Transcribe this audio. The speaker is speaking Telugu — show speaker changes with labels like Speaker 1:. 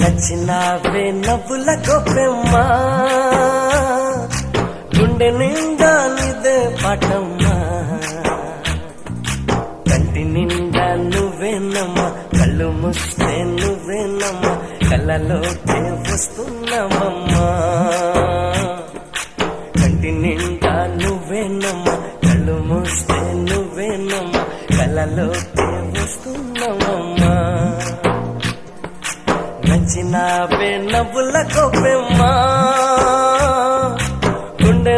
Speaker 1: నచ్చినావే నవ్వుల గొప్పెమ్మా, గుండె నిండా నిదే పాటమ్మా. కంటి నిండా నువ్వేనమ్మా, కళ్ళు మూస్తే నువ్వేనమ్మా, కళ్ళలోకే వస్తున్నావమ్మా. కంటి నిండా నువ్వేనమ్మా, కళ్ళు మూస్తే నువ్వేనమ్మా, కళ్ళలోకే వస్తున్నావమ్మా. నచ్చినావే నవ్వుల గొప్పెమ్మా, గుండె